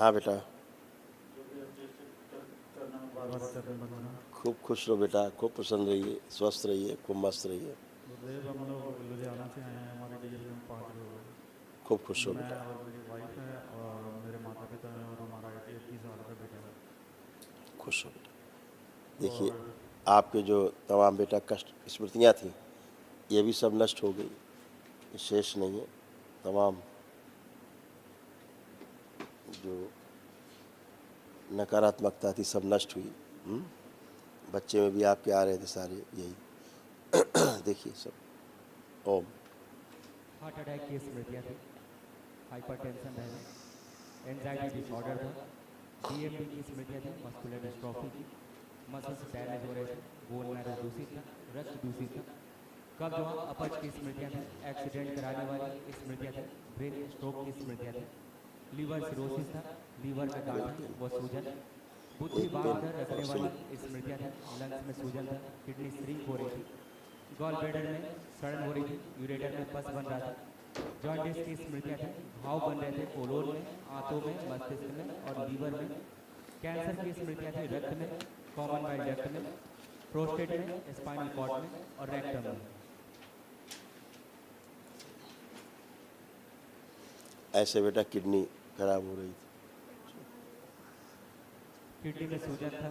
हाँ बेटा, खूब खुश रहो बेटा, खूब प्रसन्न रहिए, स्वस्थ रहिए, खूब मस्त रहिए। हम लोग लुधियाना से आए हैं, हमारे डीएल में 5 लोग हैं। खूब खुश रहो मैं बेटा। और मेरी वाइफ है और मेरे माता पिता हैं और हमारा 21 साल का बेटा है। खुश रहो बेटा। देखिए, और आपके जो तमाम बेटा कष्ट स्मृतियाँ थीं, ये भी सब नष्ट हो गई, शेष नहीं है। तमाम जो नकारात्मकता थी सब नष्ट हुई। बच्चे में भी आपके आ रहे थे सारे यही। देखिए सब। ओम। हार्ट अटैक की स्मृतियाँ थी, हाइपरटेंशन है, एंजाइटी डिसऑर्डर था, डीएमडी की स्मृतियाँ थी, मस्कुलर डिस्ट्रॉफी की, मसल्स डैमेज हो रहे थे, बोन मैरो दूषित था, रक्त दूषित था, कब्ज व अपच की स्मृतियाँ थी, एक्सीडेंट कराने वाली स्मृतियाँ थी, ब्रेन स्ट्रोक की स्मृतियाँ थी, लीवर सिरोसिस था, लीवर में गांठन व सूजन, बुद्धि बांध कर रखने वाली स्मृतियाँ थी, लंग्स में सूजन था, किडनी श्रिंक हो रही थी, गॉल ब्लैडर में सड़न हो रही थी, यूरेटर में पस बन रहा था, जॉन्डिस की स्मृतियाँ थी, घाव बन रहे थे कोलोन में, आंतों में, मस्तिष्क में और लीवर में, कैंसर की स्मृतियाँ थी रक्त में, कॉमन बाइल डक्ट में, प्रोस्टेट में, स्पाइनल कॉर्ड में और रेक्टम में। ऐसे बेटा किडनी खराब हो रही थी, किडनी में सूजन था,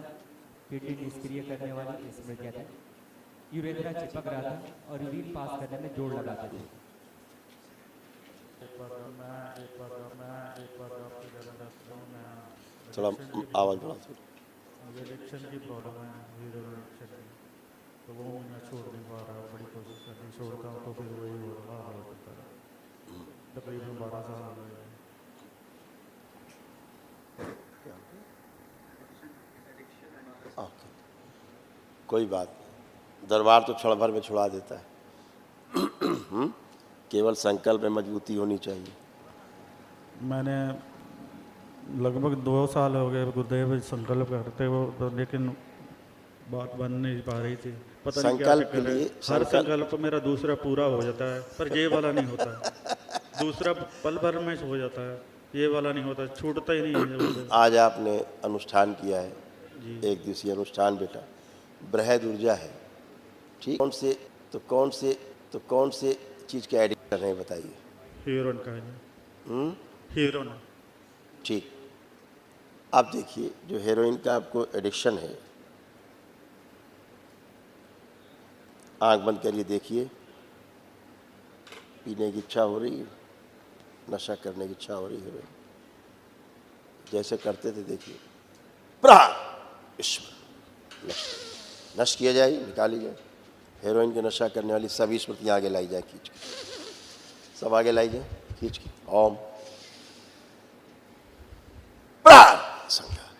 किडनी निष्क्रिय करने वाली स्मृतियाँ थी, यूरेथ्रा चिपक रहा था और यूरिन पास करने में जोड़ लगाते थे। एक बात आपसे ज़्यादा रखता हूँ मैं। थोड़ा आवाज़ बढ़ा थोड़ा। मुझे एडिक्शन की प्रॉब्लम है, हीरो एडिक्शन की, तो वो मैं छोड़ नहीं पा रहा हूँ। बड़ी कोशिश कर रही, छोड़ता हूँ तो फिर वही हो रहा होता है। तकरीबन 12 साल हो गए। ओके, कोई बात नहीं, दरबार तो क्षण भर में छुड़ा देता है। केवल संकल्प में मजबूती होनी चाहिए। मैंने लगभग 2 साल हो गए गुरुदेव संकल्प करते हो, तो लेकिन बात बन नहीं पा रही थी। पता नहीं क्या संकल्प के चक्कर है। लिए हर संकल्प मेरा दूसरा पूरा हो जाता है, पर ये वाला नहीं होता। दूसरा पल भर में हो जाता है, ये वाला नहीं होता, छूटता ही नहीं है गुरुदेव। आज आपने अनुष्ठान किया है, जी 1 दिवसीय अनुष्ठान बेटा, बृहद ऊर्जा है, ठीक। कौन से चीज़ के एडिक्ट कर रहे हैं बताइए। हीरोइन का है। हीरोइन। ठीक। आप देखिए, जो हेरोइन का आपको एडिक्शन है, आंख बंद करिए, देखिए, पीने की इच्छा हो रही है, नशा करने की इच्छा हो रही है, जैसे करते थे देखिए, प्राण ईश्वर नष्ट किया जाए, निकाली जाए। हेरोइन के नशा करने वाली सभी स्मृतियाँ आगे लाई जाए, खींच के, सब आगे लाई जाए, खींच के। ओम। प्राण संहार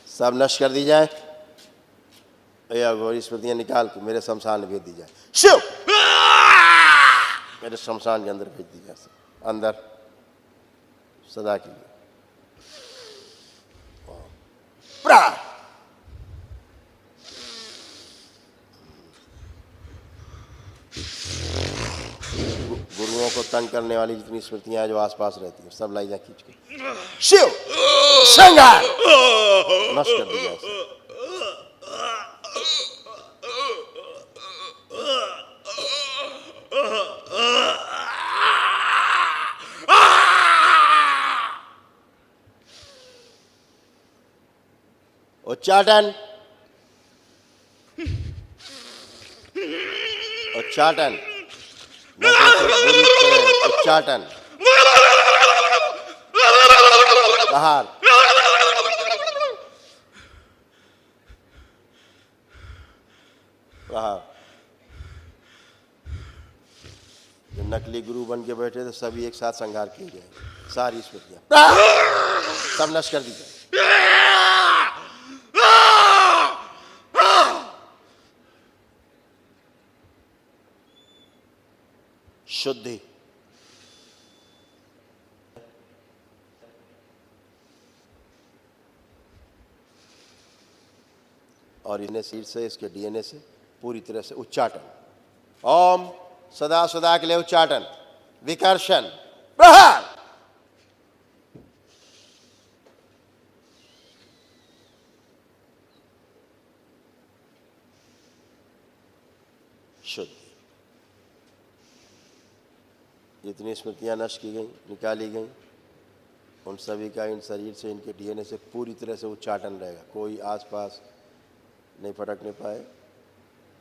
सब नष्ट कर दी जाए, अघोरी स्मृतियाँ निकाल के मेरे शमशान में भेज दी जाए। शिव, मेरे शमशान के अंदर भेज दी जाए, अंदर सदा के लिए। प्राण गुरुओं को तंग करने वाली जितनी स्मृतियां जो आसपास रहती हैं सब लाई जा खींच के। शिव संहार नष्ट कर दी जाए। उच्चाटन, उच्चाटन, उच्चाटन, बाहर। बाहर। जो नकली गुरु बन के बैठे थे सभी एक साथ संहार किए गए, सारी स्मृतियां सब नष्ट कर दी जाए। शुद्धि, और इन्हें शरीर से, इसके डीएनए से पूरी तरह से उच्चाटन। ओम सदा सदा के लिए उच्चाटन, विकर्षण, प्रहार। शुद्ध। जितनी स्मृतियां नष्ट की गई, निकाली गई, उन सभी का इन शरीर से, इनके डीएनए से पूरी तरह से उच्चाटन रहेगा। कोई आसपास नहीं फटकने पाए,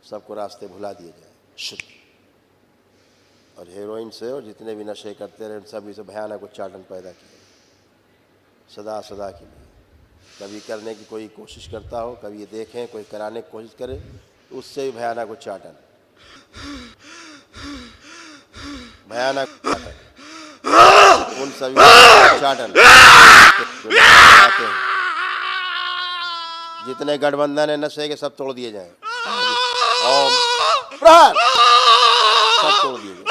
सबको रास्ते भुला दिए जाए। शुद्ध। और हेरोइन से और जितने भी नशे करते रहे, उन सभी से भयानक उच्चाटन पैदा किया सदा सदा के लिए। कभी करने की कोई कोशिश करता हो, कभी ये देखें कोई कराने की कोशिश करे, तो उससे भी भयानक उच्चाटन, भयानक उच्चाटन, उन सभी उच्चाटन आते हैं। जितने गठबंधन है नशे के, सब तोड़ दिए जाएं। ओम प्रहार, सब तोड़ दिए जाएं।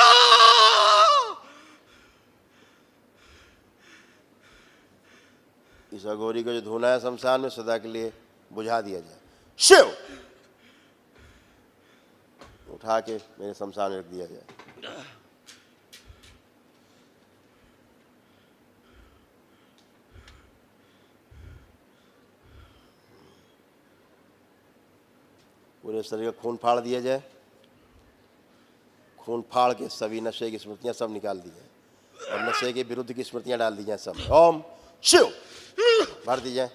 इस अघोरी को जो धुना है शमशान में, सदा के लिए बुझा दिया जाए। शिव, उठा के मेरे शमशान में रख दिया जाए। पूरे शरीर का खून फाड़ दिया जाए। खून फाड़ के सभी नशे की स्मृतियां सब निकाल दी जाए और नशे के विरुद्ध की स्मृतियां डाल दी जाए सब। ओम शिव, भर दी जाए,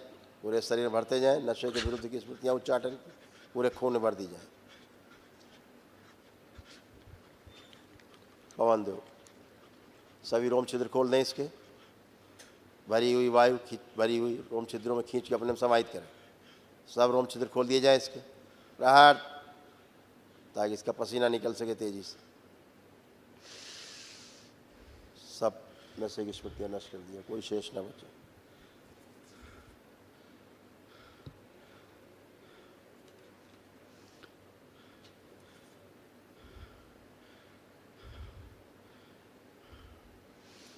पूरे शरीर में भरते जाए। नशे के विरुद्ध की स्मृतियां उच्चाटन पूरे खून में भर दी जाए। पवन देव, सभी रोम छिद्र खोल दें इसके। भरी हुई वायु, भरी हुई रोम छिद्रों में खींच के अपने में समाहित करें। सब रोम छिद्र खोल दिए जाए इसके। प्रहार, ताकि इसका पसीना निकल सके तेजी से। सब नशे की स्मृतियां नष्ट कर दिया, कोई शेष न बचे।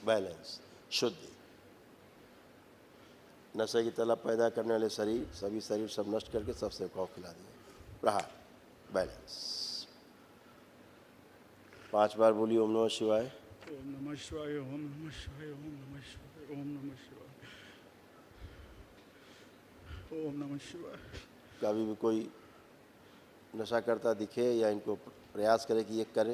बैलेंस, शुद्धि। नशे की तलब पैदा करने वाले शरीर, सभी शरीर सब नष्ट करके सबसे कौ खिला दिए। प्रहार, बैलेंस। 5 बार बोलिए ओम नमः शिवाय। ओम नमः शिवाय, ओम नमः शिवाय, ओम नमः शिवाय, ओम नमः शिवाय, ओम नमः शिवाय। कभी भी कोई नशा करता दिखे या इनको प्रयास करे कि ये करे,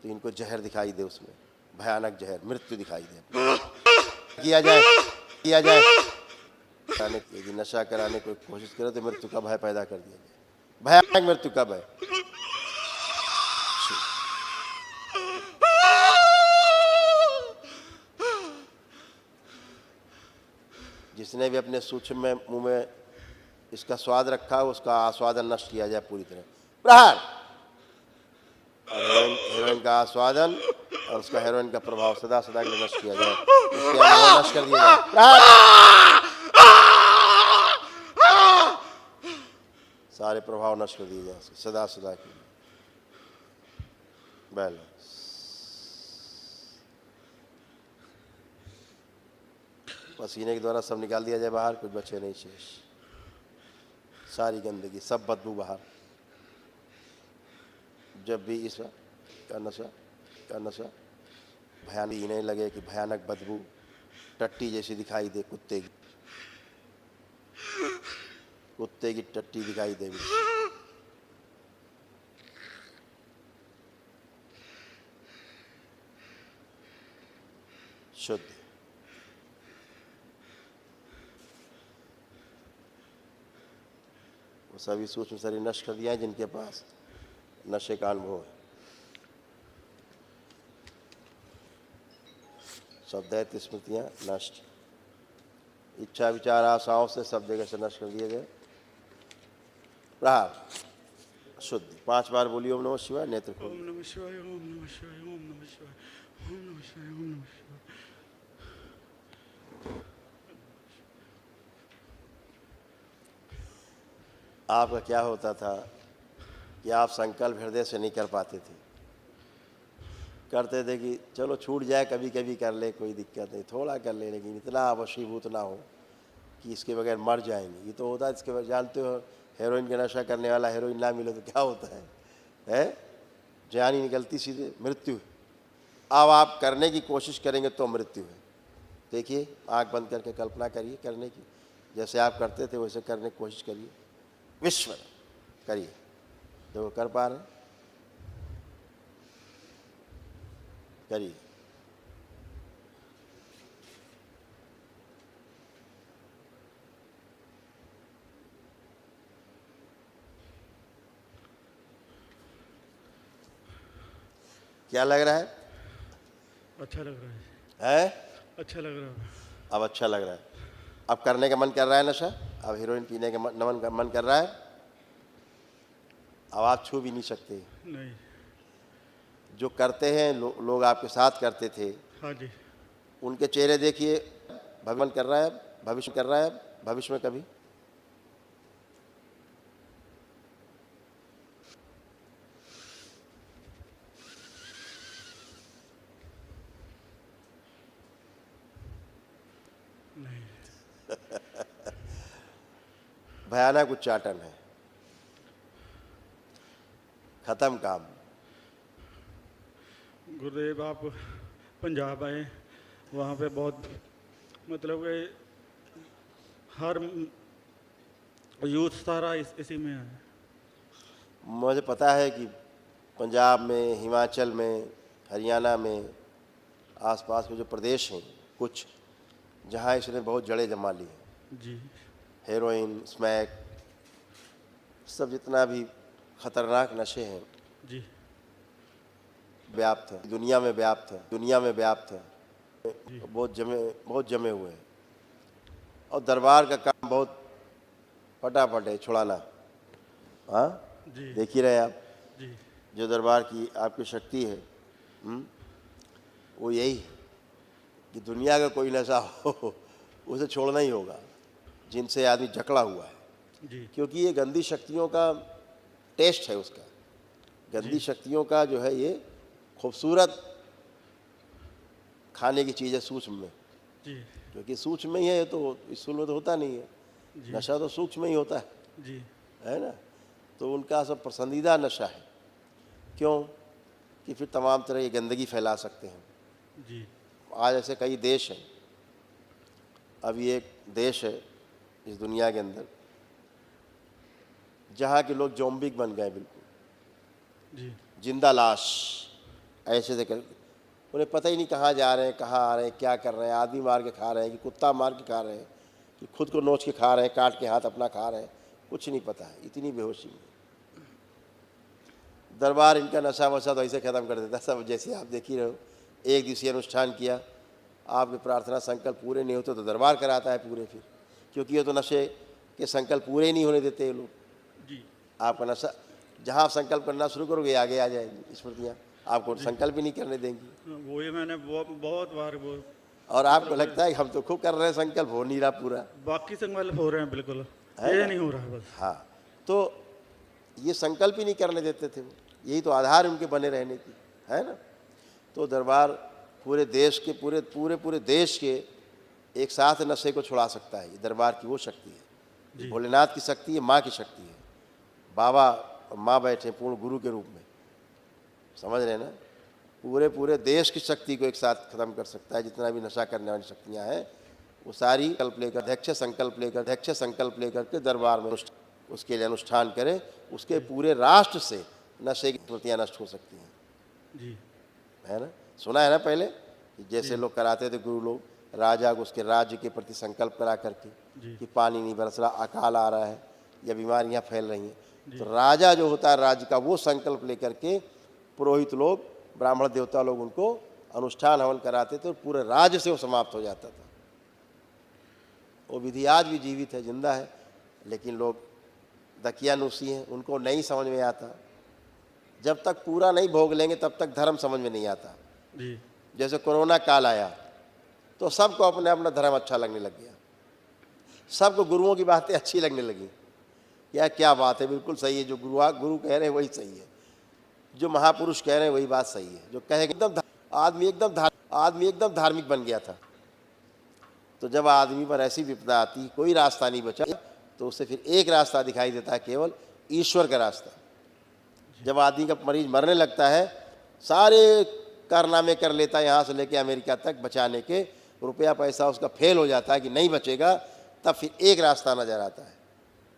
तो इनको जहर दिखाई दे, उसमें भयानक जहर, मृत्यु दिखाई दे। किया जाए, किया जाए। यदि नशा कराने की कोशिश करे तो मृत्यु का भय पैदा कर दिया जाए, भयानक मृत्यु का भय। जिसने भी अपने सूक्ष्म में मुंह में इसका स्वाद रखा है, उसका आस्वादन नष्ट किया जाए पूरी तरह। प्रहार, हेरोइन का आस्वादन और उसका हेरोइन का प्रभाव सदा सदा के लिए नष्ट किया जाए। उसके अनुभव नष्ट कर दिया जाए। प्रहार, सारे प्रभाव नष्ट कर दिए जाए सदा सदा के लिए। बैलेंस। पसीने के द्वारा सब निकाल दिया जाए बाहर, कुछ बचे नहीं शेष। सारी गंदगी, सब बदबू बाहर। जब भी इस का नशा भयानक ही नहीं लगे कि भयानक बदबू टट्टी जैसी दिखाई दे, कुत्ते की टट्टी दिखाई दे। शुद्ध। वो सभी सूक्ष्म शरीर नष्ट कर दिया है जिनके पास नशे का अनुभव है। सब दैत्य स्मृतियां नष्ट। इच्छा विचार आशाओं से सब जगह से नष्ट कर दिए गए। प्रहार, शुद्धि। 5 बार बोलिए ओम नमः शिवाय। नेत्र खोल। ओम नमः शिवाय, ओम नमः शिवाय, ओम नमः शिवाय, ओम नमः शिवाय, ओम नमः शिवाय। आपका क्या होता था कि आप संकल्प हृदय से नहीं कर पाते थे। करते थे कि चलो छूट जाए, कभी कभी कर ले, कोई दिक्कत नहीं, थोड़ा कर ले, लेकिन इतना वशीभूत ना हो कि इसके बगैर मर जाएंगे। ये तो होता है, इसके बगैर जानते हो, हेरोइन का नशा करने वाला हेरोइन ना मिले तो क्या होता है? जान ही निकलती, सीधे मृत्यु। अब आप करने की कोशिश करेंगे तो मृत्यु है। देखिए, आँख बंद करके कल्पना करिए करने की, जैसे आप करते थे वैसे करने की कोशिश करिए। विश्व करिए, देखो कर पा रहे हैं। करिए। क्या लग रहा है? अच्छा लग रहा हैं? अच्छा लग रहा है। अब अच्छा लग रहा है। अब करने का मन कर रहा है नशा? अब हीरोइन पीने का मन कर रहा है? अब आप छू भी नहीं सकते। नहीं। जो करते हैं लोग आपके साथ करते थे, हाँ जी। उनके चेहरे देखिए, भगवान कर रहा है, भविष्य कर रहा है, भविष्य में कभी नहीं। भयानक उच्चाटन है। खत्म काम। गुरुदेव आप पंजाब आए, वहाँ पे बहुत मतलब कि हर यूथ सारा इसी में है। मुझे पता है कि पंजाब में, हिमाचल में, हरियाणा में, आसपास के जो प्रदेश हैं कुछ, जहाँ इसने बहुत जड़ें जमा ली हैं। जी। हेरोइन, स्मैक, सब जितना भी खतरनाक नशे हैं जी। व्याप्त है, दुनिया में व्याप्त है, दुनिया में व्याप्त है, बहुत जमे हुए हैं। और दरबार का काम बहुत फटाफट है छुड़ाना। हाँ, जी। देख ही रहे आप, जी। जो दरबार की आपकी शक्ति है, वो यही है कि दुनिया का कोई नशा हो उसे छोड़ना ही होगा, जिनसे आदमी जकड़ा हुआ है। जी। क्योंकि ये गंदी शक्तियों का टेस्ट है उसका, गंदी शक्तियों का जो है ये खूबसूरत खाने की चीज़ है सूक्ष्म में, जी। क्योंकि सूक्ष्म में ही है तो स्थूल में तो होता नहीं है। जी। नशा तो सूक्ष्म में ही होता जी। है ना। तो उनका सब पसंदीदा नशा है। क्यों? कि फिर तमाम तरह की गंदगी फैला सकते हैं। जी। आज ऐसे कई देश हैं, अभी एक देश है इस दुनिया के अंदर जहाँ के लोग ज़ॉम्बी बन गए, बिल्कुल जी। जिंदा लाश, ऐसे से कर, उन्हें पता ही नहीं कहाँ जा रहे हैं, कहाँ आ रहे हैं, क्या कर रहे हैं, आदमी मार के खा रहे हैं कि कुत्ता मार के खा रहे हैं कि खुद को नोच के खा रहे हैं, काट के हाथ अपना खा रहे हैं, कुछ नहीं पता है, इतनी बेहोशी में। दरबार इनका नशा वशा तो ऐसे ख़त्म कर देता सब। जैसे आप देख ही रहे हो, एक दिवसीय अनुष्ठान किया, आपके प्रार्थना संकल्प पूरे नहीं होते तो दरबार कराता है पूरे, फिर क्योंकि ये तो नशे के संकल्प पूरे ही नहीं होने देते ये लोग। जी। आपका नशा, जहाँ आप संकल्प करना शुरू करोगे आगे आ जाएंगी स्मृतियाँ, आपको संकल्प ही नहीं करने देंगी। वही मैंने बहुत बार वो, और आपको लगता है कि हम तो खूब कर रहे हैं, संकल्प हो नहीं रहा पूरा। बाकी संकल्प हो रहे हैं बिल्कुल, है ये ना? नहीं हो रहा है बस। हाँ, तो ये संकल्प ही नहीं करने देते थे वो, यही तो आधार उनके बने रहने की है ना। तो दरबार पूरे देश के पूरे देश के एक साथ नशे को छुड़ा सकता है। ये दरबार की वो शक्ति है, भोलेनाथ की शक्ति है, माँ की शक्ति है। बाबा और माँ बैठे पूर्ण गुरु के रूप में, समझ रहे हैं ना। पूरे देश की शक्ति को एक साथ खत्म कर सकता है। जितना भी नशा करने वाली शक्तियाँ हैं वो सारी अध्यक्ष संकल्प लेकर के दरबार में उसके लिए अनुष्ठान करें, उसके पूरे राष्ट्र से नशे की स्मृतियाँ नष्ट हो सकती हैं। जी। है ना, सुना है ना पहले कि जैसे लोग कराते थे गुरु लोग, राजा को उसके राज्य के प्रति संकल्प करा करके कि पानी नहीं बरस रहा, अकाल आ रहा है या बीमारियां फैल रही हैं, तो राजा जो होता है राज्य का, वो संकल्प लेकर के पुरोहित लोग, ब्राह्मण देवता लोग उनको अनुष्ठान हवन कराते थे और पूरे राज्य से वो समाप्त हो जाता था। वो विधि आज भी जीवित है, जिंदा है, लेकिन लोग दकियानुसी हैं, उनको नहीं समझ में आता। जब तक पूरा नहीं भोग लेंगे तब तक धर्म समझ में नहीं आता। जी। जैसे कोरोना काल आया तो सबको अपने अपना धर्म अच्छा लगने लग गया, सबको गुरुओं की बातें अच्छी लगने लगी। यार क्या बात है, बिल्कुल सही है, जो गुरु कह रहे हैं वही सही है, जो महापुरुष कह रहे हैं वही बात सही है, जो कहे एकदम आदमी एकदम धार्मिक बन गया था। तो जब आदमी पर ऐसी विपदा आती, कोई रास्ता नहीं बचा, तो उसे फिर एक रास्ता दिखाई देता है, केवल ईश्वर का रास्ता। जब आदमी का मरीज मरने लगता है, सारे कारनामे कर लेता है, यहाँ से लेके अमेरिका तक बचाने के, रुपया पैसा उसका फेल हो जाता है कि नहीं बचेगा, तब फिर एक रास्ता नजर आता है,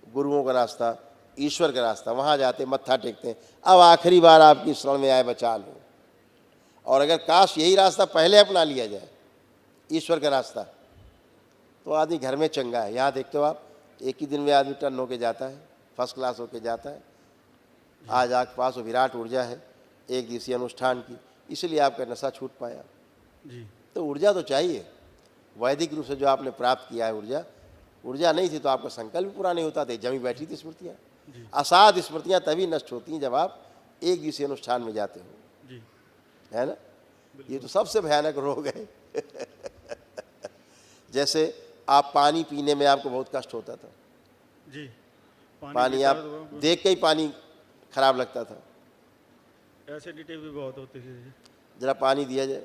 गुरुओं का रास्ता, ईश्वर का रास्ता। वहाँ जाते मत्था टेकते हैं, अब आखिरी बार आपकी शरण में आए, बचा लो। और अगर काश यही रास्ता पहले अपना लिया जाए, ईश्वर का रास्ता, तो आदमी घर में चंगा है। यहाँ देखते हो आप, एक ही दिन में आदमी टर्न होके जाता है, फर्स्ट क्लास होके जाता है। आज आपके पास वो विराट ऊर्जा है एक दिवसीय अनुष्ठान की, इसलिए आपका नशा छूट पाया। जी तो ऊर्जा तो चाहिए, वैदिक रूप से जो आपने प्राप्त किया है ऊर्जा नहीं थी तो आपका संकल्प पूरा नहीं होता था, जमी बैठी थी स्मृतियाँ। असाध स्मृतियाँ तभी नष्ट होती हैं जब आप एक दिवसीय अनुष्ठान में जाते हो, जी है ना। ये तो सबसे भयानक रोग है। जैसे आप पानी पीने में आपको बहुत कष्ट होता था, जी पानी आप देख के ही पानी खराब लगता था। एसिडिटी भी बहुत होती थी। जरा पानी दिया जाए,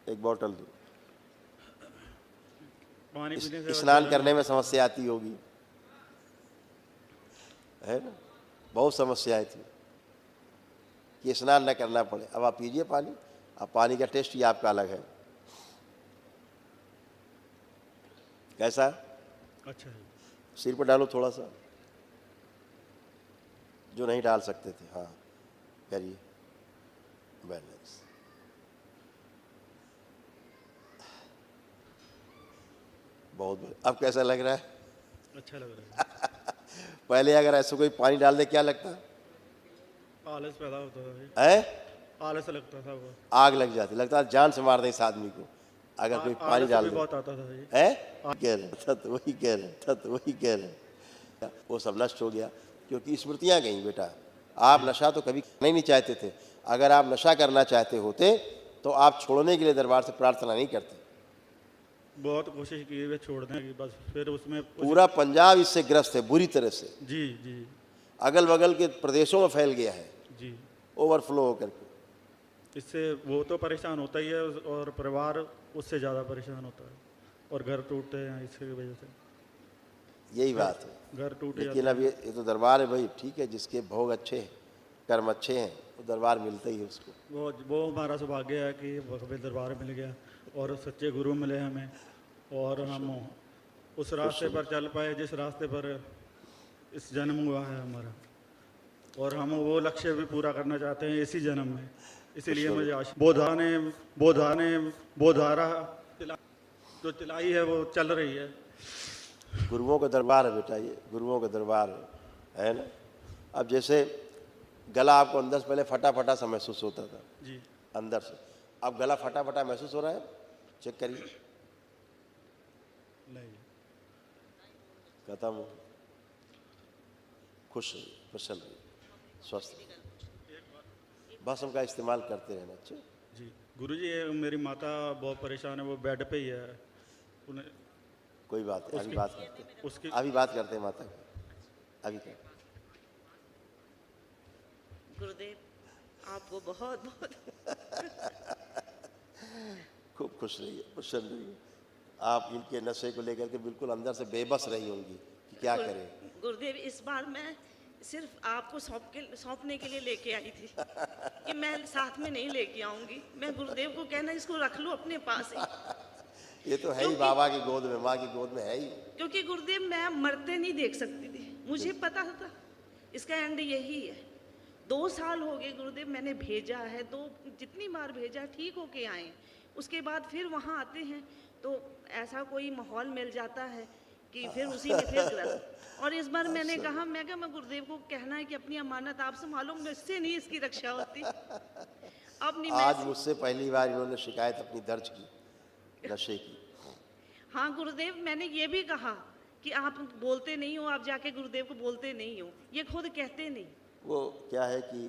एक बोतल दो। पानी पीने से स्नान करने में समस्या आती होगी, है ना, बहुत समस्याएं थी कि स्नान न करना पड़े। अब आप पीजिए पानी, अब पानी का टेस्ट ही आपका अलग है। कैसा? अच्छा है। सिर पर डालो थोड़ा सा, जो नहीं डाल सकते थे। हाँ करिए, बैलेंस। बहुत अब कैसा लग रहा है? अच्छा लग रहा है। पहले अगर ऐसे कोई पानी डाल दे क्या लगता आलस पैदा होता था, है? आलस लगता था वो, आग लग जाती, लगता है जान से मार दे इस आदमी को अगर कोई पानी आलस डाल भी दे, बहुत आता था ये। है? कह रहे था तो वही कह रहे था तो वही कह रहे। वो सब नष्ट हो गया क्योंकि स्मृतियाँ गई। बेटा आप नशा तो कभी नहीं चाहते थे, अगर आप नशा करना चाहते होते तो आप छोड़ने के लिए दरबार से प्रार्थना नहीं करते। बहुत कोशिश की है छोड़ने की, बस फिर उसमें पूरा पंजाब इससे ग्रस्त है बुरी तरह से, जी जी अगल बगल के प्रदेशों में फैल गया है जी। ओवरफ्लो होकर के। इससे वो तो परेशान होता ही है और परिवार उससे ज़्यादा परेशान होता है और घर टूटते हैं इसकी वजह से। यही बात है। घर टूट लेकिन अब ये तो दरबार है भाई, ठीक है, जिसके भोग अच्छे हैं, कर्म अच्छे हैं, वो दरबार मिलता ही है उसको। वो हमारा सौभाग्य है कि हमें दरबार मिल गया और सच्चे गुरु मिले हमें, और हम उस रास्ते पर चल पाए जिस रास्ते पर इस जन्म हुआ है हमारा, और हम वो लक्ष्य भी पूरा करना चाहते हैं इसी जन्म में। इसीलिए मुझे बोधारा जो तिलाई है वो चल रही है। गुरुओं का दरबार है बेटा, ये गुरुओं का दरबार है ना। अब जैसे गला आपको अंदर से पहले फटा फटा सा महसूस होता था जी अंदर से, अब गला फटा फटा महसूस हो रहा है? चेक करिए, नहीं। खत्म हो। खुश रहिए, प्रसन्न रहिए, स्वस्थ रहिए, भस्म का इस्तेमाल करते रहना। अच्छा जी गुरुजी, ये मेरी माता बहुत परेशान है, वो बेड पे ही है। उन्हें कोई बात नहीं, अभी बात करते हैं, उसकी अभी बात करते हैं माता की, अभी क्या। गुरुदेव आपको बहुत बहुत खूब खुश रहिए, प्रसन्न रहिए। आप इनके नशे को लेकर के बिल्कुल अंदर से बेबस रही होंगी कि क्या करें। गुरुदेव इस बार मैं सिर्फ आपको सौंपने के लिए लेके आई थी कि मैं साथ में नहीं लेके आऊंगी। मैं गुरुदेव को कहना इसको रख लो अपने पास ही, ये तो है ही बाबा की गोद में, माँ की गोद में है ही। क्योंकि गुरुदेव मैं मरते नहीं देख सकती थी, मुझे पता था इसका एंड यही है। 2 साल हो गए गुरुदेव, मैंने भेजा है, जितनी बार भेजा ठीक होके आए, उसके बाद फिर वहाँ आते हैं तो ऐसा कोई माहौल मिल जाता है कि फिर उसी में फिर ग्रस्त। और इस बार मैंने कहा, मैं गुरुदेव को कहना है कि अपनी अमानत आप संभालो, मुझसे नहीं इसकी रक्षा होती। अब नहीं। आज मुझसे पहली बार इन्होंने शिकायत अपनी दर्ज की नशे की। हाँ गुरुदेव, मैंने ये भी कहा कि आप बोलते नहीं हो, आप जाके गुरुदेव को बोलते नहीं हो, ये खुद कहते नहीं। वो क्या है कि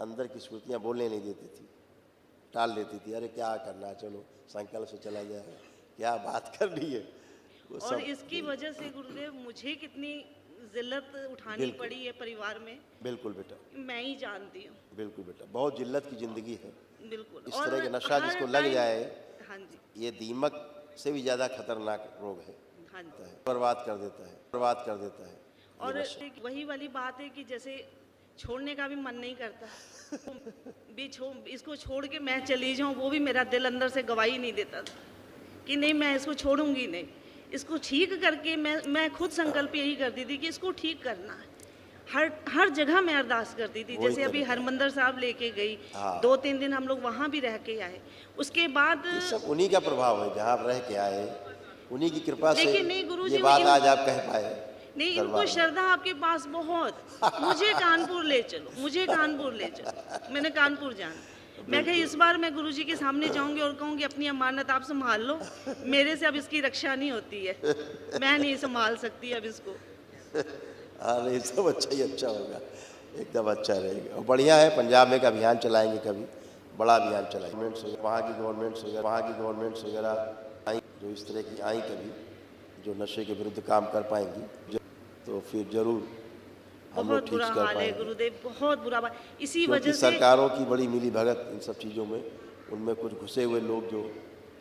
अंदर की स्मृतियाँ बोलने नहीं देती थी, टाल देती थी। अरे क्या करना, चलो संकल्प से चला जाए, क्या बात करनी है। और इसकी वजह से गुरुदेव मुझे कितनी जिल्लत उठानी पड़ी है परिवार में। बिल्कुल बेटा, मैं ही जानती हूँ। बिल्कुल बेटा, बहुत जिल्लत की जिंदगी है। बिल्कुल। इस तरह का नशा जिसको लग जाए, हाँ जी, ये दीमक से भी ज्यादा खतरनाक रोग है। हाँ जी। बर्बाद कर देता है, बर्बाद कर देता है। और वही वाली बात है कि जैसे छोड़ने का भी मन नहीं करता इसको छोड़ के मैं चली जाऊं, वो भी मेरा दिल अंदर से गवाही नहीं देता था कि नहीं मैं इसको छोड़ूंगी नहीं। इसको ठीक करके मैं खुद संकल्प यही करती थी कि इसको ठीक करना है। हर जगह मैं अरदास करती थी। वही जैसे अभी तरीका है। हरमंदिर साहब लेके गई, हाँ। 2-3 दिन हम लोग वहाँ भी रह के आए। उसके बाद ये सब उन्हीं का प्रभाव है, जहाँ आप रह के आए, उन्हीं की कृपा से लेकिन नहीं गुरुजी, ये बात इन- आज आप कह पाए। नहीं, इनको दरबार में। श्रद्धा आपके पास बहुत। मुझे कानपुर ले चलो, मुझे कानपुर ले चलो। मैंने कानपुर जाना। मैं कही इस बार मैं गुरुजी के सामने जाऊंगी और कहूंगी अपनी अमानत आप संभाल लो, मेरे से अब इसकी रक्षा नहीं होती है, मैं नहीं संभाल सकती अब इसको। हाँ नहीं, सब अच्छा ही अच्छा होगा, एकदम अच्छा रहेगा। और बढ़िया है, पंजाब में एक अभियान चलाएंगे, कभी बड़ा अभियान चलाएंगे। वहाँ की गवर्नमेंट्स वगैरह आई, जो इस तरह की आई कभी, जो नशे के विरुद्ध काम कर पाएंगी, तो फिर जरूर हम लोग बहुत ठीक बुरा कर हाल है पाएंगे। गुरुदेव, बहुत बुरा हाल। इसी क्योंकि वजह से सरकारों की बड़ी मिली भगत इन सब चीज़ों में, उनमें कुछ घुसे हुए लोग जो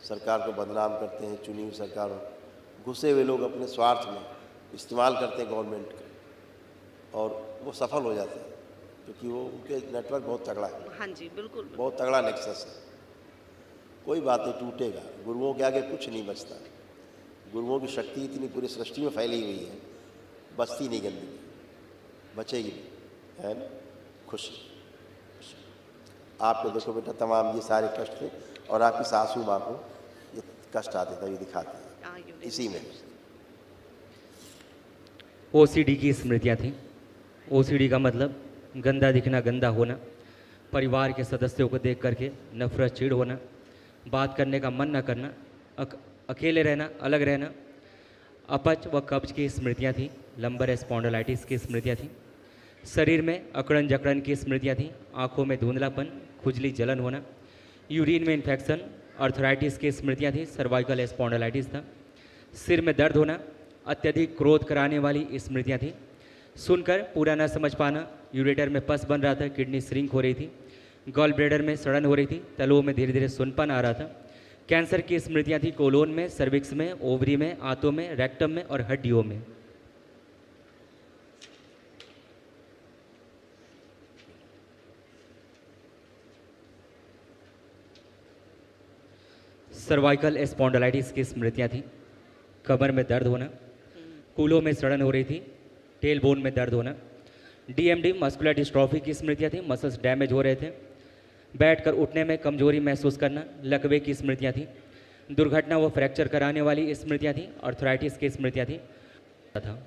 सरकार को बदनाम करते हैं, चुनी हुई सरकारों, घुसे हुए लोग अपने स्वार्थ में इस्तेमाल करते हैं गवर्नमेंट का, और वो सफल हो जाते हैं, क्योंकि वो उनके नेटवर्क बहुत तगड़ा है, हाँ जी बिल्कुल। बहुत तगड़ा नेक्सस है। कोई बात नहीं, टूटेगा। गुरुओं के आगे कुछ नहीं बचता। गुरुओं की शक्ति इतनी पूरी सृष्टि में फैली हुई है, बचती नहीं गंदगी, बचेगी नहीं, है ना। खुशी। आपको देखो बेटा, तमाम ये सारे कष्ट थे, और आपकी सासू माँ को ये कष्ट आते तभी दिखाते हैं इसी में। ओसीडी की स्मृतियाँ थी। ओसीडी का मतलब गंदा दिखना, गंदा होना, परिवार के सदस्यों को देख करके नफरत, चिढ़ होना, बात करने का मन न करना, अकेले रहना, अलग रहना, अपच व कब्ज की स्मृतियाँ थी। लंबर स्पॉन्डिलाइटिस की स्मृतियाँ थी। शरीर में अकड़न जकड़न की स्मृतियाँ थी। आँखों में धुंधलापन, खुजली, जलन होना, यूरिन में इन्फेक्शन, अर्थराइटिस की स्मृतियाँ थी। सर्वाइकल स्पॉन्डिलाइटिस था। सिर में दर्द होना, अत्यधिक क्रोध कराने वाली स्मृतियाँ थी। सुनकर पूरा न समझ पाना, यूरेटर में पस बन रहा था, किडनी श्रिंक हो रही थी, गॉल ब्लैडर में सड़न हो रही थी, तलुओं में धीरे धीरे सुनपन आ रहा था। कैंसर की स्मृतियाँ थी। कोलोन में, सर्विक्स में, ओवरी में, आंतों में, रेक्टम में और हड्डियों में। सर्वाइकल स्पॉन्डिलाइटिस की स्मृतियाँ थी। कमर में दर्द होना, कूलों में सड़न हो रही थी, टेल बोन में दर्द होना। डीएमडी मस्कुलर डिस्ट्रॉफी की स्मृतियाँ थी। मसल्स डैमेज हो रहे थे। बैठकर उठने में कमजोरी महसूस करना। लकवे की स्मृतियाँ थी। दुर्घटना व फ्रैक्चर कराने वाली स्मृतियाँ थी। आर्थराइटिस की स्मृतियाँ थी। था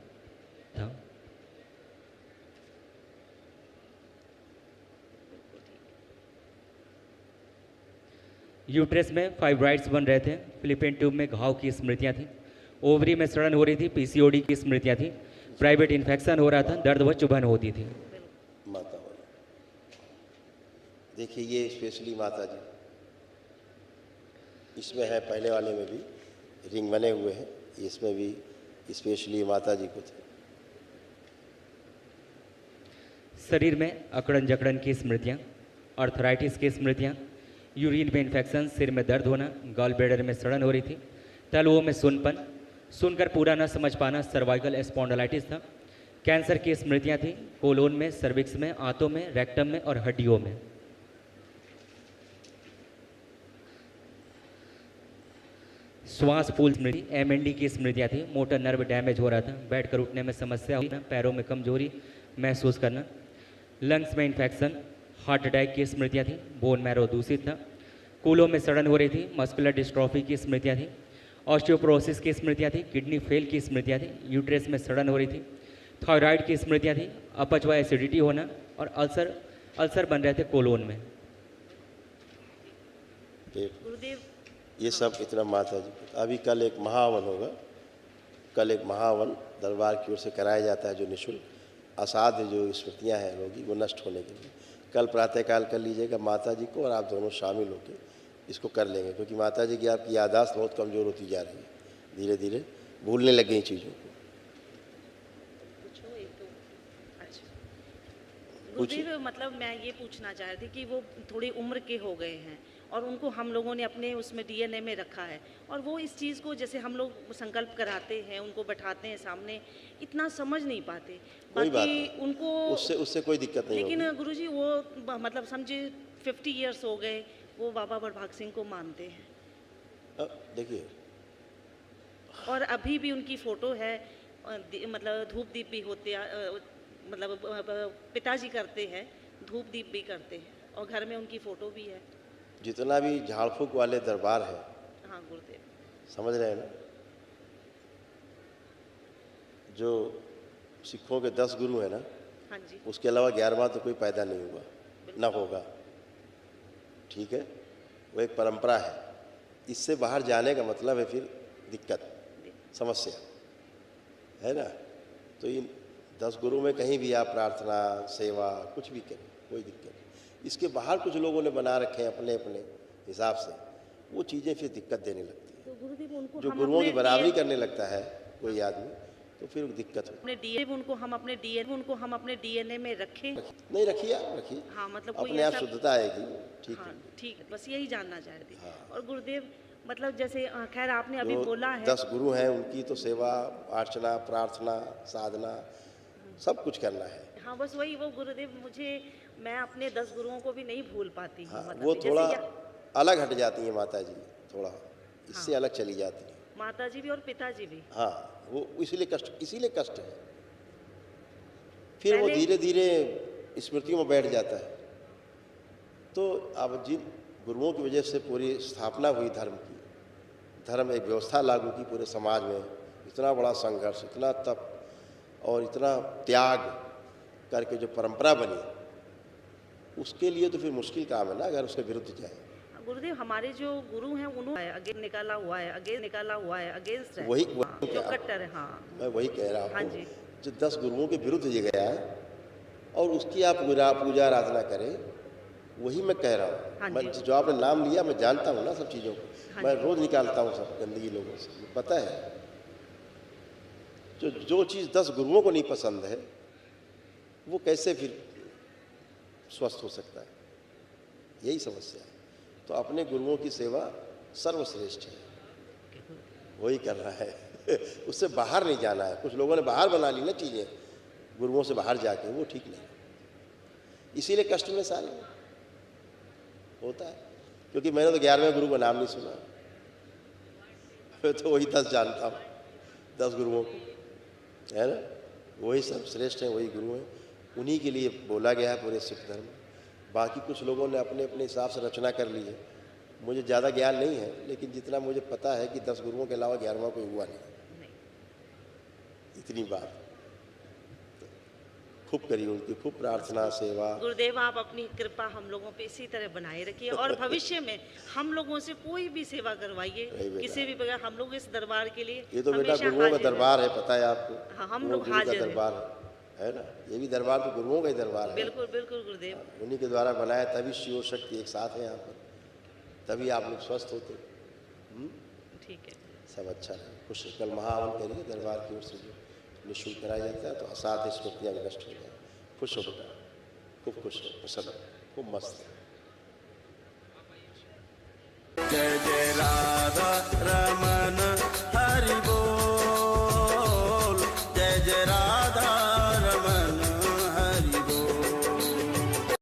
यूट्रस में फाइब्राइड्स बन रहे थे। फिलिपिन ट्यूब में घाव की स्मृतियाँ थी। ओवरी में सड़न हो रही थी। पीसीओडी की स्मृतियाँ थी। प्राइवेट इन्फेक्शन हो रहा था। दर्द व चुभन होती थी। माता वाला देखिए, ये स्पेशली माता जी, इसमें है, पहले वाले में भी रिंग बने हुए हैं, इसमें भी स्पेशली माता जी को थे। शरीर में अकड़न जकड़न की स्मृतियाँ, आर्थराइटिस की स्मृतियाँ, यूरिन में इन्फेक्शन, सिर में दर्द होना, गॉल ब्लैडर में सड़न हो रही थी, तलुओं में सुनपन, सुनकर पूरा न समझ पाना, सर्वाइकल स्पॉन्डिलाइटिस था। कैंसर की स्मृतियाँ थी। कोलोन में, सर्विक्स में, आंतों में, रेक्टम में और हड्डियों में। श्वास फूल स्मृति, एमएनडी की स्मृतियाँ थी। मोटर नर्व डैमेज हो रहा था। बैठकर उठने में समस्या होना, पैरों में कमजोरी महसूस करना, लंग्स में इन्फेक्शन, हार्ट अटैक की स्मृतियाँ थी। बोन मैरो दूषित था। कूलों में सड़न हो रही थी। मस्कुलर डिस्ट्रॉफी की स्मृतियाँ थी। ऑस्टियोपोरोसिस की स्मृतियाँ थी। किडनी फेल की स्मृतियाँ थी। यूट्रस में सड़न हो रही थी। थायराइड की स्मृतियाँ थी। अपच व एसिडिटी होना और अल्सर बन रहे थे कोलोन में। गुरुदेव ये सब इतना माता जी को। अभी कल एक महावन होगा, कल एक महावन दरबार की ओर से कराया जाता है, जो निःशुल्क असाध्य जो स्मृतियाँ हैं रोगी, वो नष्ट होने के लिए। कल प्रातःकाल कर लीजिएगा माता जी को, और आप दोनों शामिल होकर इसको कर लेंगे, क्योंकि माता जी की आपकी याददाश्त बहुत कमज़ोर होती जा रही है, धीरे धीरे भूलने लग गई चीज़ों को। पूछो एक तो। अच्छा गुरुदेव, मतलब मैं ये पूछना चाह रही थी कि वो थोड़ी उम्र के हो गए हैं और उनको हम लोगों ने अपने उसमें डीएनए में रखा है, और वो इस चीज़ को जैसे हम लोग संकल्प कराते हैं, उनको बैठाते हैं सामने, इतना समझ नहीं पाते। कोई बात बाकी नहीं, उनको उससे कोई दिक्कत नहीं लेकिन होगी। गुरुजी वो मतलब समझे 50 इयर्स हो गए, वो बाबा बड़भाग सिंह को मानते हैं, अब देखिए, और अभी भी उनकी फ़ोटो है, मतलब धूप दीप भी होते पिताजी करते हैं, धूप दीप भी करते हैं और घर में उनकी फ़ोटो भी है। जितना भी झाड़ फूक वाले दरबार है, हाँ गुरुदेव। समझ रहे हैं ना, जो सिखों के 10 गुरु हैं ना, हाँ जी। उसके अलावा 11वां तो कोई पैदा नहीं हुआ, ना होगा। ठीक है, वो एक परंपरा है। इससे बाहर जाने का मतलब है फिर दिक्कत, समस्या है ना। तो इन 10 गुरु में कहीं भी आप प्रार्थना, सेवा कुछ भी करें, कोई दिक्कत नहीं। इसके बाहर कुछ लोगों ने बना रखे हैं अपने अपने हिसाब से, वो चीज़ें फिर दिक्कत देने लगती हैं। तो गुरुदेव उनको जो हम गुरुओं की अपने बराबरी DNA करने लगता है कोई आदमी, तो फिर दिक्कत होती अपने DNA उनको हम अपने DNA में रखें। है। नहीं, रखिए आप, रखिए, हाँ मतलब कोई अपने आप ऐसा, शुद्धता आएगी। ठीक हाँ है। ठीक है, बस यही जानना चाह रही थी। हाँ। और गुरुदेव मतलब जैसे खैर आपने अभी जो बोला है 10 गुरु हैं उनकी तो सेवा, अर्चना, प्रार्थना, साधना सब कुछ करना है। हाँ बस वही वो गुरुदेव मैं अपने 10 गुरुओं को भी नहीं भूल पाती हूँ। हाँ, मतलब वो जैसे थोड़ा या- अलग हट जाती हैं माता जी, थोड़ा इससे हाँ। अलग चली जाती हैं। माताजी भी और पिताजी भी। हाँ, वो इसीलिए कष्ट है। फिर वो पहले- धीरे धीरे स्मृतियों में बैठ जाता है। तो अब जिन गुरुओं की वजह से पूरी स्थापना हुई धर्म की, धर्म एक व्यवस्था लागू की पूरे समाज में, इतना बड़ा संघर्ष, इतना तप और इतना त्याग करके जो परंपरा बनी, उसके लिए तो फिर मुश्किल काम है ना अगर उसके विरुद्ध जाए। गुरुदेव हमारे जो गुरु हैं उन्होंने अगेंस्ट निकाला हुआ है अगेंस्ट है। वही हाँ, जो कट्टर है। हाँ मैं वही कह रहा हाँ हूँ, जी। जो 10 गुरुओं के विरुद्ध ये गया है और उसकी आप पूजा आराधना करें, वही मैं कह रहा हूँ। हाँ मैं जी। जो आपने नाम लिया, मैं जानता हूँ ना सब चीज़ों को, हाँ मैं जी। रोज़ निकालता हूँ सब गंदगी लोगों से, मुझे पता है। जो चीज़ 10 गुरुओं को नहीं पसंद है, वो कैसे फिर स्वस्थ हो सकता है, यही समस्या है। तो अपने गुरुओं की सेवा सर्वश्रेष्ठ है, वही करना है उससे बाहर नहीं जाना है। कुछ लोगों ने बाहर बना ली ना चीज़ें, गुरुओं से बाहर जाके, वो ठीक नहीं, इसीलिए कष्ट में सारे होता है। क्योंकि मैंने तो 11वें गुरु का नाम नहीं सुना, मैं तो वही 10 जानता हूँ, 10 गुरुओं को, है ना। वही सब श्रेष्ठ हैं, वही गुरु हैं, उन्हीं के लिए बोला गया है पूरे सिख धर्म। बाकी कुछ लोगों ने अपने अपने हिसाब से रचना कर ली है। मुझे ज़्यादा ज्ञान नहीं है, लेकिन जितना मुझे पता है कि 10 गुरुओं के अलावा 11वां कोई हुआ नहीं। इतनी बात, खूब करिए उनकी, खूब प्रार्थना, सेवा। गुरुदेव आप अपनी कृपा हम लोगों पे इसी तरह बनाए रखिए और भविष्य में हम लोगों से कोई भी सेवा करवाइए, नहीं बेटा। किसी भी प्रकार। हम लोग इस दरबार के लिए ये तो बेटा हमेशा गुरुओं का हाजिर हैं। दरबार है, पता है आपको। हाँ, हम वो लोग गुरु का हाजिर हैं। दरबार है ना। ये भी दरबार तो गुरुओं का ही दरबार है। बिल्कुल बिल्कुल गुरुदेव। उन्हीं के द्वारा बनाया, तभी शिव और शक्ति एक साथ है यहाँ पर, तभी आप लोग स्वस्थ होते। ठीक है। सब अच्छा है, खुश। कल महावन करिए, दरबार की ओर से जो निःशुल्क कराया जाता है, तो असाध्य स्मृतियाँ नष्ट हो जाए। खुश हो बेटा, खूब खुश हो, प्रसन्न, खूब मस्त।